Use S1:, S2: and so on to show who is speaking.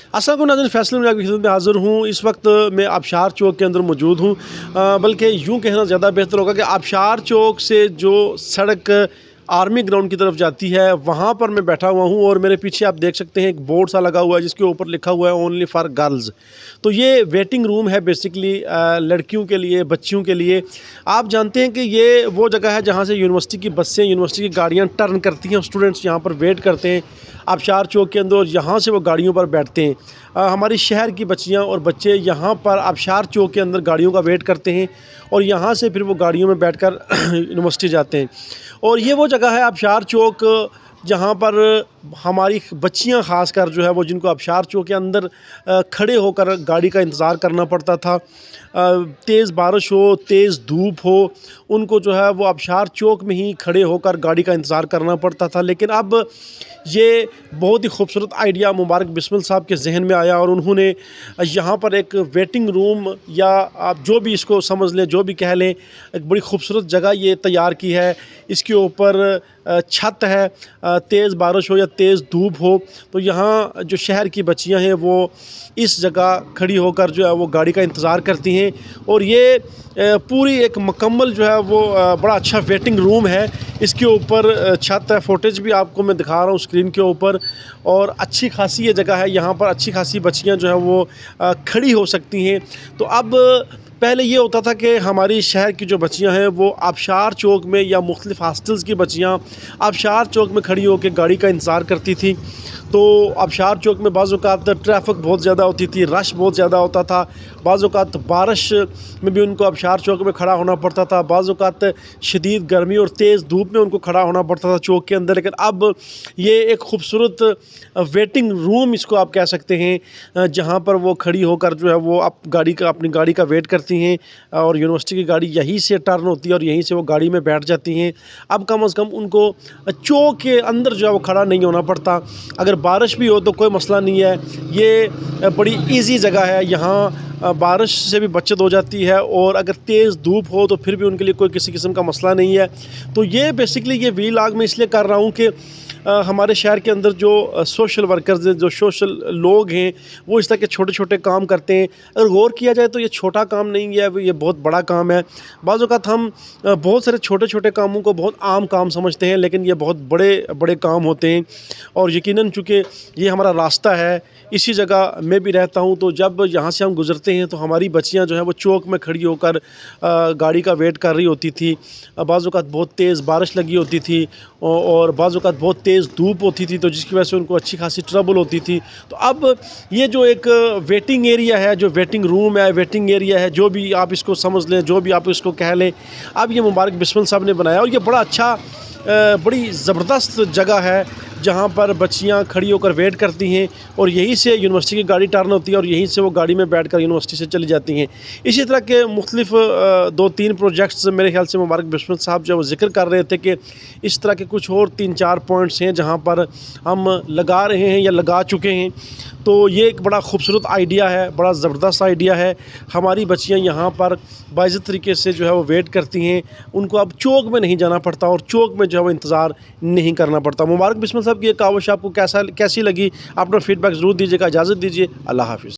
S1: अस्सलाम नाज़रीन, फैसल में आपकी खिदमत में हाज़िर हूँ। इस वक्त मैं आबशार चौक के अंदर मौजूद हूँ, बल्कि यूँ कहना ज़्यादा बेहतर होगा कि आबशार चौक से जो सड़क आर्मी ग्राउंड की तरफ जाती है वहाँ पर मैं बैठा हुआ हूँ। और मेरे पीछे आप देख सकते हैं एक बोर्ड सा लगा हुआ है जिसके ऊपर लिखा हुआ है ओनली फॉर गर्ल्स। तो ये वेटिंग रूम है बेसिकली लड़कियों के लिए, बच्चियों के लिए। आप जानते हैं कि ये वो जगह है जहाँ से यूनिवर्सिटी की बसें, यूनिवर्सिटी की गाड़ियाँ टर्न करती हैं, स्टूडेंट्स यहाँ पर वेट करते हैं आबशार चौक के अंदर और यहाँ से वो गाड़ियों पर बैठते हैं। हमारी शहर की बच्चियाँ और बच्चे यहाँ पर आबशार चौक के अंदर गाड़ियों का वेट करते हैं और यहाँ से फिर वो गाड़ियों में बैठकर यूनिवर्सिटी जाते हैं। और ये वो जगह है आबशार चौक जहाँ पर हमारी बच्चियाँ ख़ास कर जो है वो, जिनको आबशार चौक के अंदर खड़े होकर गाड़ी का इंतज़ार करना पड़ता था। तेज़ बारिश हो, तेज़ धूप हो, उनको जो है वो आबशार चौक में ही खड़े होकर गाड़ी का इंतज़ार करना पड़ता था। लेकिन अब ये बहुत ही खूबसूरत आइडिया मुबारक बिस्मिल साहब के जहन में आया और उन्होंने यहाँ पर एक वेटिंग रूम, या आप जो भी इसको समझ लें, जो भी कह लें, एक बड़ी खूबसूरत जगह ये तैयार की है। इसके ऊपर छत है, तेज़ बारिश हो या तेज़ धूप हो तो यहाँ जो शहर की बच्चियाँ हैं वो इस जगह खड़ी होकर जो है वो गाड़ी का इंतज़ार करती हैं। और ये पूरी एक मुकम्मल जो है वो बड़ा अच्छा वेटिंग रूम है। इसके ऊपर छत है, फुटेज भी आपको मैं दिखा रहा हूँ स्क्रीन के ऊपर। और अच्छी खासी ये जगह है, यहाँ पर अच्छी खासी बच्चियाँ जो है वो खड़ी हो सकती हैं। तो अब पहले ये होता था कि हमारी शहर की जो बच्चियां हैं वो आबशार चौक में, या मुख्तलिफ़ हॉस्टल्स की बच्चियां आबशार चौक में खड़ी होकर गाड़ी का इंतज़ार करती थी। तो आबशार चौक में बाज़ औक़ात ट्रैफिक बहुत ज़्यादा होती थी, रश बहुत ज़्यादा होता था। बाज़ औक़ात बारिश में भी उनको आबशार चौक में खड़ा होना पड़ता था, बाज़ औक़ात शदीद गर्मी और तेज़ धूप में उनको खड़ा होना पड़ता था चौक के अंदर। लेकिन अब ये एक खूबसूरत वेटिंग रूम इसको आप कह सकते हैं, जहाँ पर वो खड़ी होकर जो है वो अपनी गाड़ी का वेट करती हैं और यूनिवर्सिटी की गाड़ी यहीं से टर्न होती है और यहीं से वो गाड़ी में बैठ जाती हैं। अब कम से कम उनको चौक के अंदर जो है वो खड़ा नहीं होना पड़ता। अगर बारिश भी हो तो कोई मसला नहीं है, ये बड़ी इजी जगह है। यहाँ बारिश से भी बचत हो जाती है और अगर तेज़ धूप हो तो फिर भी उनके लिए कोई किसी किस्म का मसला नहीं है। तो ये बेसिकली ये व्लॉग मैं इसलिए कर रहा हूँ कि हमारे शहर के अंदर जो सोशल वर्कर्स हैं, जो सोशल लोग हैं, वो इस तरह के छोटे छोटे काम करते हैं। अगर गौर किया जाए तो ये छोटा काम नहीं है, ये बहुत बड़ा काम है। बाज़ औक़ात हम बहुत सारे छोटे छोटे कामों को बहुत आम काम समझते हैं, लेकिन ये बहुत बड़े बड़े काम होते हैं। और यकीनन चूँकि ये हमारा रास्ता है, इसी जगह मैं भी रहता हूँ, तो जब यहाँ से हम गुज़रते हैं तो हमारी बच्चियाँ जो हैं वो चौक में खड़ी होकर गाड़ी का वेट कर रही होती थी। बाज़ औक़ात बहुत तेज़ बारिश लगी होती थी और बाज़ औक़ात बहुत तेज़ धूप होती थी, तो जिसकी वजह से उनको अच्छी खासी ट्रबल होती थी। तो अब ये जो एक वेटिंग एरिया है, जो वेटिंग रूम है, वेटिंग एरिया है, जो भी आप इसको समझ लें, जो भी आप इसको कह लें, अब ये मुबारक बिस्मिल साहब ने बनाया। और ये बड़ा अच्छा, बड़ी ज़बरदस्त जगह है जहाँ पर बच्चियाँ खड़ी होकर वेट करती हैं और यहीं से यूनिवर्सिटी की गाड़ी टर्न होती है और यहीं से वो गाड़ी में बैठकर यूनिवर्सिटी से चली जाती हैं। इसी तरह के मुख्तलिफ़ 2-3 प्रोजेक्ट्स मेरे ख्याल से मुबारक बिस्मिल साहब जो वो ज़िक्र कर रहे थे कि इस तरह के कुछ और 3-4 पॉइंट्स हैं जहाँ पर हम लगा रहे हैं या लगा चुके हैं। तो ये एक बड़ा खूबसूरत आइडिया है, बड़ा ज़बरदस्त आइडिया है। हमारी बच्चियाँ यहाँ पर बाइज़्ज़त तरीके से जो है वो वेट करती हैं, उनको अब चौक में नहीं जाना पड़ता और चौक में जो है वो इंतज़ार नहीं करना पड़ता। मुबारक बिस्मिल साहब की ये काविश आपको कैसी लगी? अपना फ़ीडबैक ज़रूर दीजिएगा। इजाज़त दीजिए, अल्लाह हाफ़िज़।